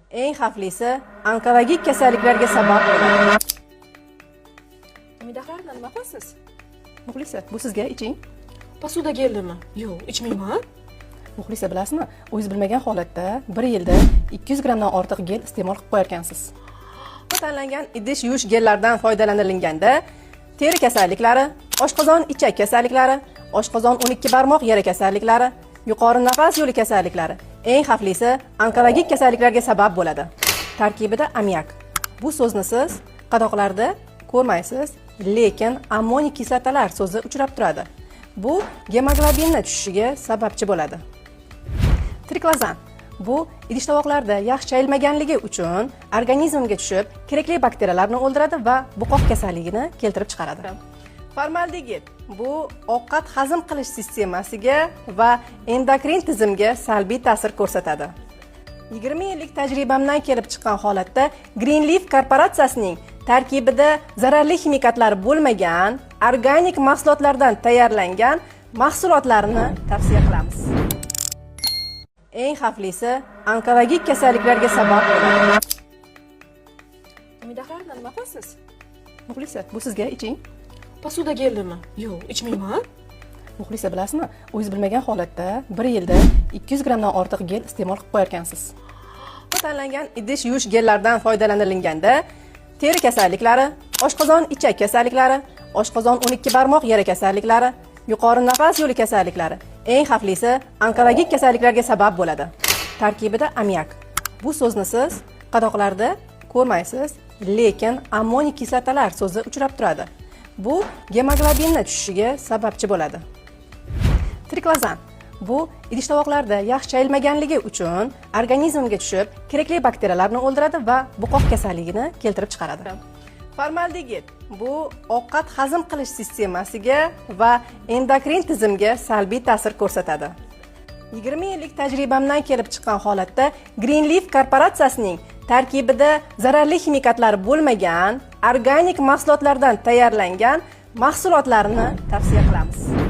Eng xavflisi onkologik kasalliklarga sabab bo'ladi. Umidaxonim, nima qilasiz? Muxlisa, bu sizga iching. Posuda keldimi? Yo'q, ichmayman. Muxlisa, bilasizmi? O'zingiz bilmagan holatda 1 yilda 200 grammdan ortiq gel iste'mol qilib qo'yarkansiz. Bu tanlangan idish yuvish gellaridan foydalanilganda teri kasalliklari, oshqozon ichak kasalliklari, oshqozon 12 barmoq yara kasalliklari, yuqori nafas yo'li kasalliklari, eng xavflisi onkologik kasalliklarga sabab bo'ladi. Tarkibida ammiak. Bu so'zni siz qadoqlarda ko'rmaysiz, lekin ammonik kislotalar so'zi uchrab turadi. Bu gemoglobinning tushishiga sababchi bo'ladi. Triklozan. Bu idish-tovoqlarda yaxshi chayilmaganligi uchun organizmga tushib, kerakli bakteriyalarni o'ldiradi va buqoq kasalligini keltirib chiqaradi. Formaldegid. Bu ovqat hazm qilish sistemasiga va endokrin tizimga salbiy ta'sir ko'rsatadi. 20 yillik tajribamdan kelib chiqqan holatda Greenleaf korporatsiyasining tarkibida zararli ximikatlar bo'lmagan organik mahsulotlardan tayyorlangan mahsulotlarni tavsiya qilamiz. Eng xavflisi onkologik kasalliklarga sabab bo'ladi. Umidaxonim, nima qilasiz? Muxlisa, bu sizga iching. Posuda keldimi? Yo'q, ichmayman. Muxlisa, bilasizmi? O'zingiz bilmagan holatda 1 yilda 200 grammdan ortiq gel iste'mol qilib qo'yarkansiz. Bu tanlangan idish yuvish gellaridan foydalanilganda teri kasalliklari, oshqozon ichak kasalliklari, oshqozon 12 barmoq yara kasalliklari, yuqori nafas yo'li kasalliklari, eng xavflisi onkologik kasalliklarga sabab bo'ladi. Tarkibida ammiak. Bu so'zni siz qadoqlarda ko'rmaysiz, lekin ammonik kislotalar so'zi uchrab turadi. Bu gemoglobinning tushishiga sababchi bo'ladi. Triklozan. Bu idish-tovoqlarda yaxshi chayilmaganligi uchun organizmga tushib, kerakli bakteriyalarni o'ldiradi va buqoq kasalligini keltirib chiqaradi. Formaldegid. Bu ovqat hazm qilish sistemasiga va endokrin tizimga salbiy ta'sir ko'rsatadi. 20 yillik tajribamdan kelib chiqqan holatda Greenleaf korporatsiyasining tarkibida zararli ximikatlar bo'lmagan organik mahsulotlardan tayyorlangan mahsulotlarni tavsiya qilamiz.